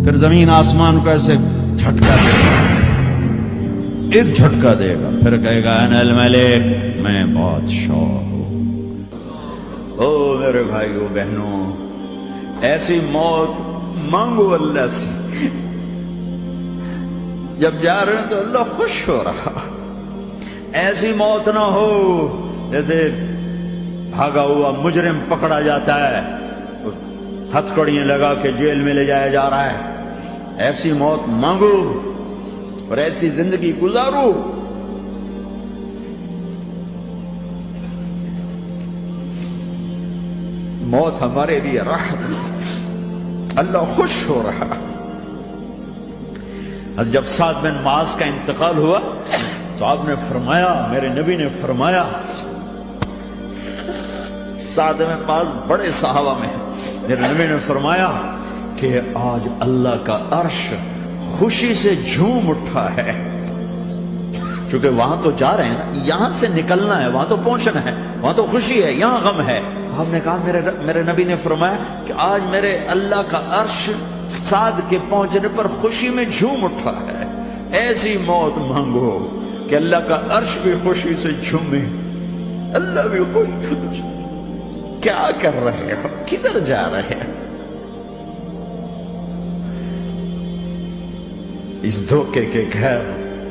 پھر زمین آسمان کو ایسے جھٹکا دے گا، ایک جھٹکا دے گا، پھر کہے گا انا الملک، میں بادشاہ ہوں۔ او میرے بھائیو بہنوں، ایسی موت مانگو اللہ سے۔ جب جا رہے ہیں تو اللہ خوش ہو رہا، ایسی موت نہ ہو جیسے بھاگا ہوا مجرم پکڑا جاتا ہے، ہتھ کڑیاں لگا کے جیل میں لے جایا جا رہا ہے۔ ایسی موت مانگو اور ایسی زندگی گزارو۔ موت ہمارے لیے راحت ہے، اللہ خوش ہو رہا۔ جب سعد بن معاذ کا انتقال ہوا تو آپ نے فرمایا، میرے نبی نے فرمایا، سعد بن معاذ بڑے صحابہ میں، میرے نبی نے فرمایا کہ آج اللہ کا عرش خوشی سے جھوم اٹھا ہے، چونکہ وہاں تو جا رہے ہیں نا، یہاں سے نکلنا ہے، وہاں تو پہنچنا ہے، وہاں تو خوشی ہے، یہاں غم ہے۔ تو آپ نے کہا، میرے نبی نے فرمایا کہ آج میرے اللہ کا عرش سعد کے پہنچنے پر خوشی میں جھوم اٹھا ہے۔ ایسی موت مانگو کہ اللہ کا عرش بھی خوشی سے جھومے، اللہ بھی خوش۔ کیا کر رہے ہو؟ کدھر جا رہے ہیں؟ اس دھوکے کے گھر،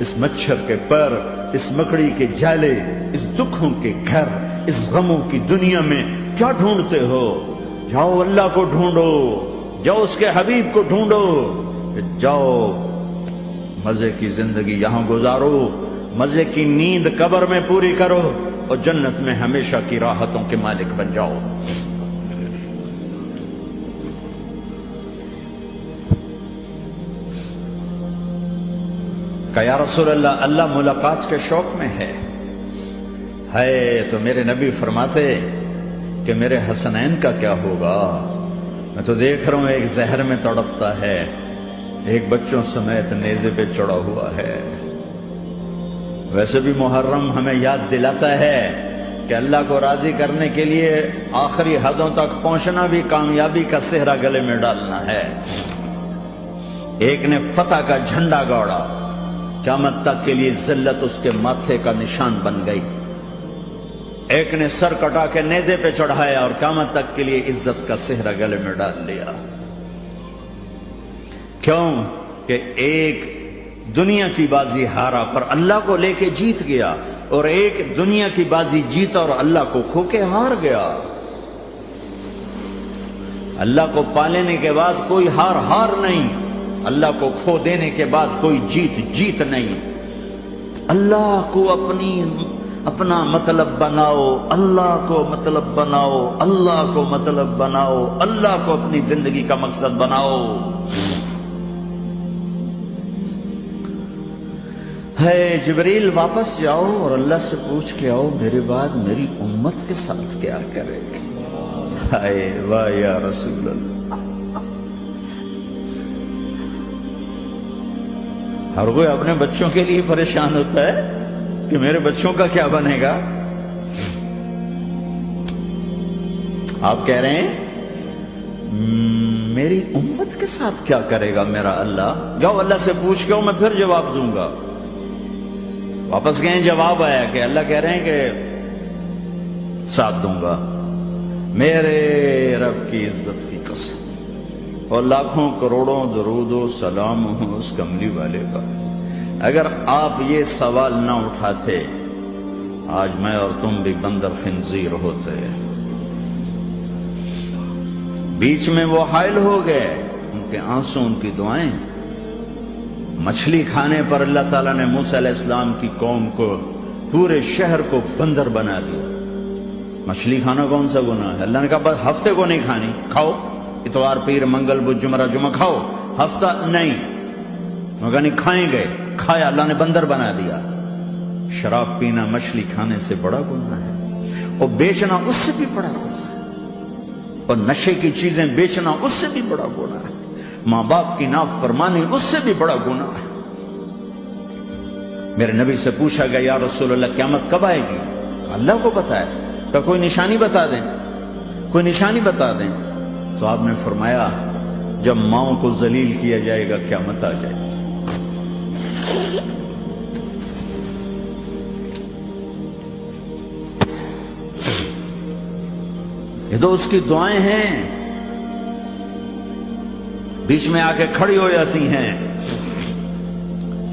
اس مچھر کے پر، اس مکڑی کے جالے، اس دکھوں کے گھر، اس غموں کی دنیا میں کیا ڈھونڈتے ہو؟ جاؤ اللہ کو ڈھونڈو، جاؤ اس کے حبیب کو ڈھونڈو، جاؤ مزے کی زندگی یہاں گزارو، مزے کی نیند قبر میں پوری کرو، اور جنت میں ہمیشہ کی راحتوں کے مالک بن جاؤ۔ کہ یا رسول اللہ، اللہ ملاقات کے شوق میں ہے تو میرے نبی فرماتے کہ میرے حسنین کا کیا ہوگا؟ میں تو دیکھ رہا ہوں ایک زہر میں تڑپتا ہے، ایک بچوں سمیت نیزے پہ چڑھا ہوا ہے۔ ویسے بھی محرم ہمیں یاد دلاتا ہے کہ اللہ کو راضی کرنے کے لیے آخری حدوں تک پہنچنا بھی کامیابی کا صحرا گلے میں ڈالنا ہے۔ ایک نے فتح کا جھنڈا گاڑا، قیامت تک کے لیے ذلت اس کے ماتھے کا نشان بن گئی۔ ایک نے سر کٹا کے نیزے پہ چڑھایا اور قیامت تک کے لیے عزت کا صحرا گلے میں ڈال لیا۔ کیوں کہ ایک دنیا کی بازی ہارا پر اللہ کو لے کے جیت گیا، اور ایک دنیا کی بازی جیتا اور اللہ کو کھو کے ہار گیا۔ اللہ کو پا لینے کے بعد کوئی ہار نہیں، اللہ کو کھو دینے کے بعد کوئی جیت نہیں۔ اللہ کو اپنا مطلب بناؤ، اللہ کو مطلب بناؤ، اللہ کو مطلب بناؤ، اللہ کو اپنی زندگی کا مقصد بناؤ۔ ہے جبریل واپس جاؤ اور اللہ سے پوچھ کے آؤ میرے بعد میری امت کے ساتھ کیا کرے گی۔ ہائے واہ یا رسول اللہ۔ ہر کوئی اپنے بچوں کے لیے پریشان ہوتا ہے کہ میرے بچوں کا کیا بنے گا۔ آپ کہہ رہے ہیں میری امت کے ساتھ کیا کرے گا میرا اللہ؟ جاؤ اللہ سے پوچھ کے آؤ، میں پھر جواب دوں گا۔ واپس گئے، جواب آیا کہ اللہ کہہ رہے ہیں کہ ساتھ دوں گا، میرے رب کی عزت کی قسم، اور لاکھوں کروڑوں درود و سلام ہوں اس کملی والے کا۔ اگر آپ یہ سوال نہ اٹھاتے، آج میں اور تم بھی بندر خنزیر ہوتے۔ بیچ میں وہ حائل ہو گئے، ان کے آنسو، ان کی دعائیں۔ مچھلی کھانے پر اللہ تعالیٰ نے موسیٰ علیہ السلام کی قوم کو، پورے شہر کو بندر بنا دیا۔ مچھلی کھانا کون سا گناہ ہے؟ اللہ نے کہا بس ہفتے کو نہیں کھانی، کھاؤ، اتوار پیر منگل بدھ جمعہ جمعہ کھاؤ، ہفتہ نہیں۔ مگر نہیں کھائیں گے، کھایا، اللہ نے بندر بنا دیا۔ شراب پینا مچھلی کھانے سے بڑا گناہ ہے، اور بیچنا اس سے بھی بڑا گناہ ہے، اور نشے کی چیزیں بیچنا اس سے بھی بڑا گناہ ہے، ماں باپ کی نافرمانی اس سے بھی بڑا گناہ ہے۔ میرے نبی سے پوچھا گیا یا رسول اللہ قیامت کب آئے گی؟ اللہ کو پتہ ہے، کہ کوئی نشانی بتا دیں، کوئی نشانی بتا دیں۔ تو آپ نے فرمایا جب ماؤں کو ذلیل کیا جائے گا قیامت آ جائے گی۔ یہ تو اس کی دعائیں ہیں، بیچ میں آ کے کھڑی ہو جاتی ہیں۔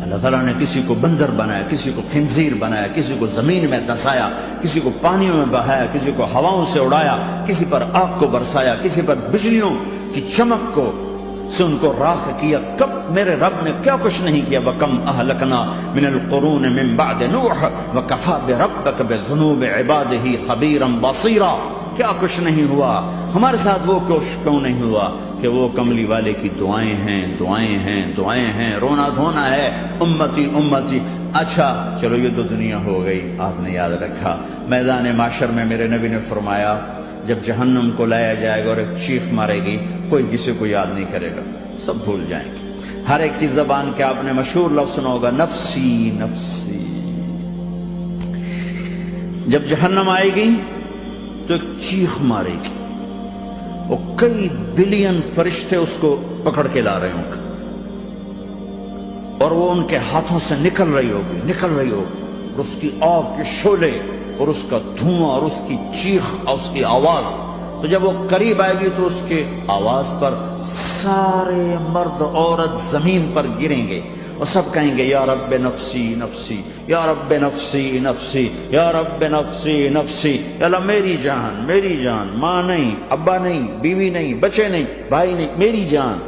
اللہ تعالیٰ نے کسی کو بندر بنایا، کسی کو خنزیر بنایا، کسی کو زمین میں دھسایا، کسی کو پانیوں میں بہایا، کسی کو ہواؤں سے اڑایا، کسی پر آگ کو برسایا، کسی پر بجلیوں کی چمک کو سے ان کو راکھ کیا۔ کب میرے رب نے کیا کچھ نہیں کیا۔ وَكَمْ أَهْلَكْنَا مِنَ الْقُرُونِ مِنْ بَعْدِ نُوحٍ وَكَفَى بِرَبِّكَ بِذُنُوبِ عِبَادِهِ خَبِيرًا بَصِيرًا۔ کیا کچھ نہیں ہوا ہمارے ساتھ، وہ کیوں نہیں ہوا کہ وہ کملی والے کی دعائیں ہیں، دعائیں ہیں، دعائیں ہیں، رونا دھونا ہے، امتی امتی۔ اچھا چلو یہ تو دنیا ہو گئی، آپ نے یاد رکھا میدان معاشر میں میرے نبی نے فرمایا جب جہنم کو لایا جائے گا اور ایک چیخ مارے گی، کوئی کسی کو یاد نہیں کرے گا، سب بھول جائیں گے۔ ہر ایک کی زبان کے آپ نے مشہور لفظ سنا ہوگا، نفسی نفسی۔ جب جہنم آئے گی تو ایک چیخ مارے گی، اور کئی بلین فرشتے اس کو پکڑ کے لا رہے ہوں گے، اور وہ ان کے ہاتھوں سے نکل رہی ہوگی، اور اس کی آگ کے شعلے اور اس کا دھواں اور اس کی چیخ اور اس کی آواز، تو جب وہ قریب آئے گی تو اس کے آواز پر سارے مرد عورت زمین پر گریں گے اور سب کہیں گے یا رب نفسی نفسی، یا رب نفسی نفسی، یا رب نفسی نفسی۔ یا اللہ میری جان، میری جان، ماں نہیں، ابا نہیں، بیوی نہیں، بچے نہیں، بھائی نہیں، میری جان۔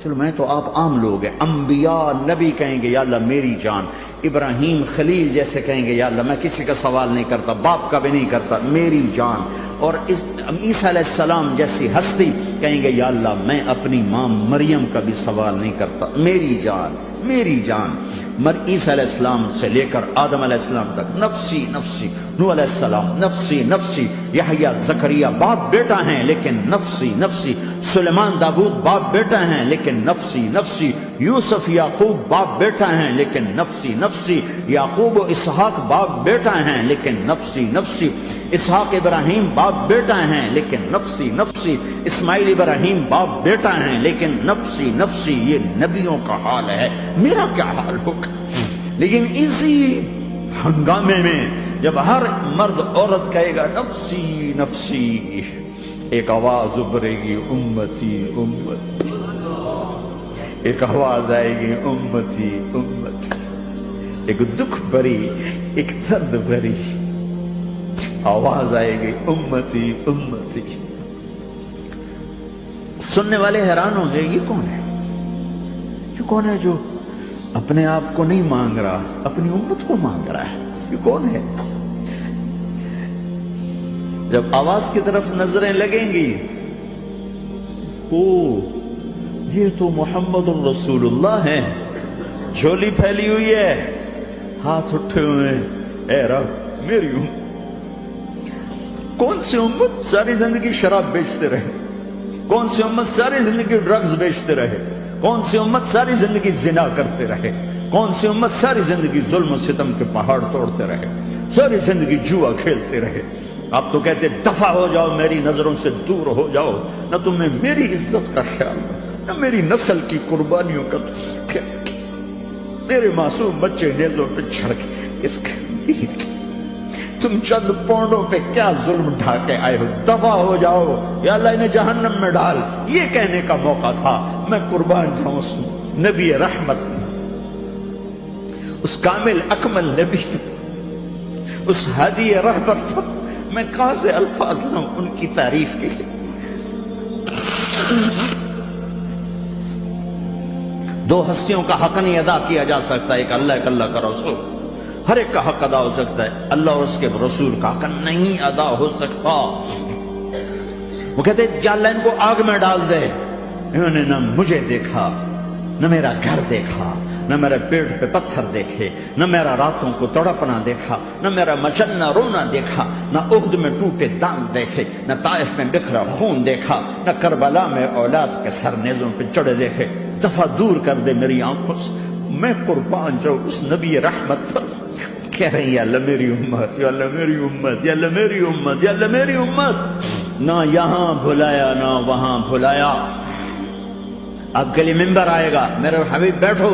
چلو میں تو آپ عام لوگ ہیں، انبیاء نبی کہیں گے یا اللہ میری جان، ابراہیم خلیل جیسے کہیں گے یا اللہ میں کسی کا سوال نہیں کرتا، باپ کا بھی نہیں کرتا، میری جان۔ اور عیسیٰ علیہ السلام جیسی ہستی کہیں گے یا اللہ میں اپنی ماں مریم کا بھی سوال نہیں کرتا، میری جان، میری جان۔ عیسیٰ علیہ السلام سے لے کر آدم علیہ السلام تک نفسی نفسی، نوح علیہ السلام نفسی نفسی، یحییٰ زکریا باپ بیٹا ہیں لیکن نفسی نفسی، سلیمان داؤد باپ بیٹا ہیں لیکن نفسی نفسی، یوسف یعقوب باپ بیٹا ہیں لیکن نفسی نفسی، یعقوب و اسحاق باپ بیٹا ہیں لیکن نفسی نفسی، اسحاق ابراہیم باپ بیٹا ہیں لیکن نفسی نفسی، اسماعیل ابراہیم باپ بیٹا ہیں لیکن نفسی نفسی۔ یہ نبیوں کا حال ہے، میرا کیا حال ہوگا؟ لیکن اسی ہنگامے میں جب ہر مرد عورت کہے گا نفسی نفسی، ایک آواز ابھرے گی امتی امتی، ایک آواز آئے گی امتی امتی، ایک دکھ بھری، ایک درد بھری آواز آئے گی امتی امتی۔ سننے والے حیران ہوں گے یہ کون ہے، یہ کون ہے جو اپنے آپ کو نہیں مانگ رہا، اپنی امت کو مانگ رہا ہے، یہ کون ہے؟ جب آواز کی طرف نظریں لگیں گی، او یہ تو محمد الرسول اللہ ہے، جھولی پھیلی ہوئی ہے، ہاتھ اٹھے ہوئے ہیں، اے رب میری امت۔ کون سی امت ساری زندگی شراب بیچتے رہے، کون سی امت ساری زندگی ڈرگز بیچتے رہے، کون سی امت ساری زندگی زنا کرتے رہے، کون سی امت ساری زندگی ظلم و ستم کے پہاڑ توڑتے رہے، ساری زندگی جوا کھیلتے رہے۔ آپ تو کہتے دفع ہو جاؤ، میری نظروں سے دور ہو جاؤ، نہ تمہیں میری عزت کا خیال، نہ میری نسل کی قربانیوں کا خیال، میرے معصوم بچے نیزوں پہ چڑھ کے اس کے تم چند پونڈوں پہ کیا ظلم ڈھا کے آئے ہو، دفع ہو جاؤ، یا اللہ انہیں جہنم میں ڈال۔ یہ کہنے کا موقع تھا، میں قربان جاؤں اس نبی رحمت، اس کامل اکمل نبی، اس ہادی رہبر پر میں کہاں سے الفاظ لاؤں ان کی تعریف کے لیے۔ دو ہستیوں کا حق نہیں ادا کیا جا سکتا، ایک اللہ، ایک اللہ کا رسول۔ ہر ایک کا حق ادا ہو سکتا ہے، اللہ اور اس کے رسول کا حق نہیں ادا ہو سکتا۔ وہ کہتے یا اللہ ان کو آگ میں ڈال دے، انہوں نے نہ مجھے دیکھا، نہ میرا گھر دیکھا، نہ میرے پیٹ پہ پتھر دیکھے، نہ میرا راتوں کو تڑپنا دیکھا، نہ میرا مچلنا رونا دیکھا، نہ احد میں ٹوٹے دانت دیکھے، نہ طائف میں بکھرا خون دیکھا، نہ کربلا میں اولاد کے سر نیزوں پہ چڑھے دیکھے۔ دفعہ دور کر دے میری آنکھوں سے، میں قربان جاؤں اس نبی رحمت پر۔ کہہ رہے ہیں یا اللہ میری امت، یا اللہ میری امت، یا اللہ میری امت، یا اللہ میری امت۔ نہ یہاں بھلایا نہ وہاں بھلایا، آپ کے لیے ممبر آئے گا، میرے حبیب بیٹھو،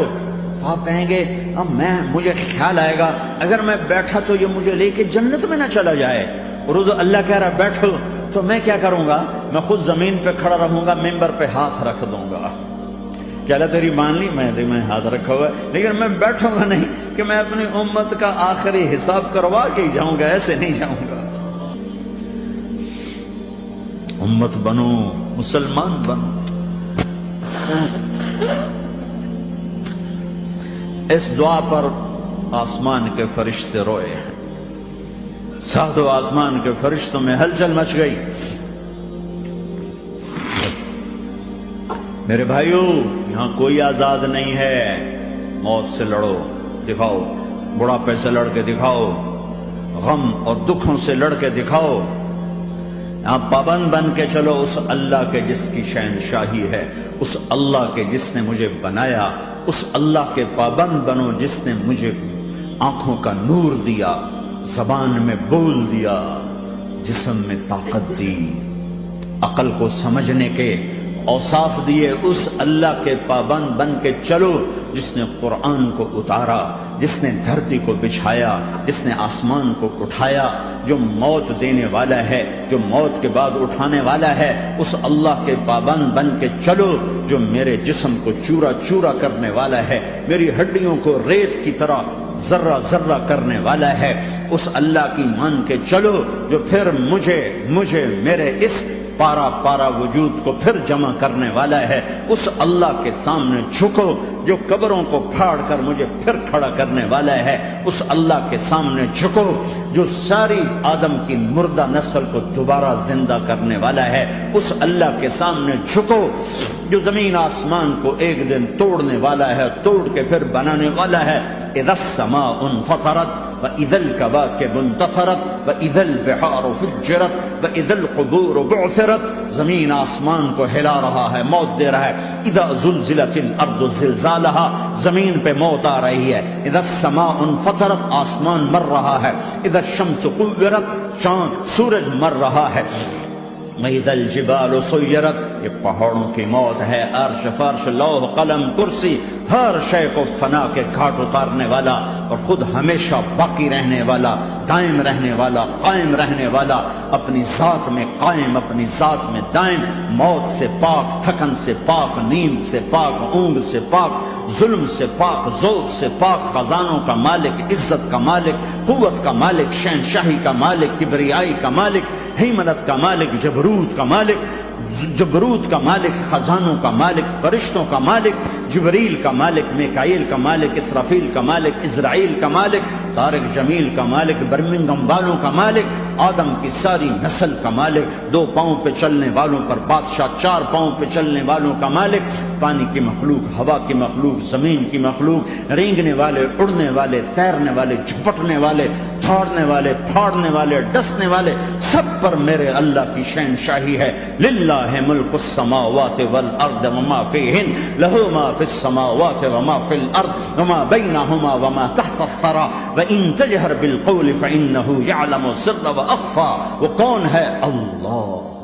تو آپ کہیں گے اب مجھے خیال آئے گا اگر میں بیٹھا تو یہ مجھے لے کے جنت میں نہ چلا جائے، اور اللہ کہہ رہا بیٹھو، تو میں کیا کروں گا؟ میں خود زمین پہ کھڑا رہوں گا، ممبر پہ ہاتھ رکھ دوں گا کہ اللہ تیری مان لی، میں ہاتھ رکھا ہوا ہے، لیکن میں بیٹھوں گا نہیں کہ میں اپنی امت کا آخری حساب کروا کے ہی جاؤں گا، ایسے نہیں جاؤں گا۔ امت بنو، مسلمان بنو۔ اس دعا پر آسمان کے فرشتے روئے ہیں، سات و آسمان کے فرشتوں میں ہلچل مچ گئی۔ میرے بھائیو، یہاں کوئی آزاد نہیں ہے، موت سے لڑو، دکھاؤ، بڑھاپے سے لڑ کے دکھاؤ، غم اور دکھوں سے لڑ کے دکھاؤ، یہاں پابند بن کے چلو اس اللہ کے جس کی شہنشاہی ہے، اس اللہ کے جس نے مجھے بنایا، اس اللہ کے پابند بنو جس نے مجھے آنکھوں کا نور دیا، زبان میں بول دیا، جسم میں طاقت دی، عقل کو سمجھنے کے اوصاف دیے، اس اللہ کے پابند بن کے چلو جس نے قرآن کو اتارا، جس نے دھرتی کو بچھایا، جس نے آسمان کو اٹھایا، جو موت دینے والا ہے، جو موت کے بعد اٹھانے والا ہے، اس اللہ کے پابند بن کے چلو جو میرے جسم کو چورا چورا کرنے والا ہے، میری ہڈیوں کو ریت کی طرح ذرہ ذرہ کرنے والا ہے، اس اللہ کی مان کے چلو جو پھر مجھے میرے اس پارا پارا وجود کو پھر جمع کرنے والا ہے، اس اللہ کے سامنے جھکو جو قبروں کو پھاڑ کر مجھے پھر کھڑا کرنے والا ہے، اس اللہ کے سامنے جھکو جو ساری آدم کی مردہ نسل کو دوبارہ زندہ کرنے والا ہے، اس اللہ کے سامنے جھکو جو زمین آسمان کو ایک دن توڑنے والا ہے، توڑ کے پھر بنانے والا ہے۔ اذا السماء انفطرت وَإِذَا الْكَوَاكِبُ انتَثَرَتْ وَإِذَا الْبِحَارُ فُجِّرَتْ وَإِذَا الْقُبُورُ بُعْثِرَتْ، زمین آسمان کو ہلا رہا ہے، موت دے رہا ہے۔ اذا زلزلت الارض زلزالها، زمین پہ موت آ رہی ہے۔ اذا السماء انفطرت، آسمان مر رہا ہے۔ اذا الشمس كُوِّرت، چاند سورج مر رہا ہے۔ وَإِذَا الْجِبَالُ سُيِّرَتْ، یہ پہاڑوں کی موت ہے۔ عرش فرش لوح قلم کرسی، ہر شے کو فنا کے گھاٹ اتارنے والا اور خود ہمیشہ باقی رہنے والا، دائم رہنے والا، قائم رہنے والا، اپنی ذات میں قائم، اپنی ذات میں دائم، موت سے پاک، تھکن سے پاک، نیند سے پاک، اونگ سے پاک، ظلم سے پاک، ذوق سے پاک، خزانوں کا مالک، عزت کا مالک، قوت کا مالک، شہنشاہی کا مالک، کبریائی کا مالک، ہیمنت کا مالک، جبروت کا مالک، جبروت کا مالک، خزانوں کا مالک، فرشتوں کا مالک، جبریل کا مالک، میکائیل کا مالک، اسرافیل کا مالک، اسرائیل کا مالک، طارق جمیل کا مالک، برمنگم والوں کا مالک، آدم کی ساری نسل کا مالک، 2 پاؤں پہ چلنے والوں پر بادشاہ، 4 پاؤں پہ چلنے والوں کا مالک، پانی کی مخلوق، ہوا کی مخلوق، زمین کی مخلوق، رینگنے والے، اڑنے والے، تیرنے والے، جھپٹنے والے، دھاڑنے والے، پھاڑنے والے، ڈسنے والے، سب پر میرے اللہ کی شہنشاہی ہے۔ للہ ملک السماوات والارض وما فیہن، لہ ما فی السماوات وما فی الارض وما بینہما وما تحت الثری وان تجہر بالقول فانہ یعلم السر واخفی۔ وہ کون ہے؟ اللہ۔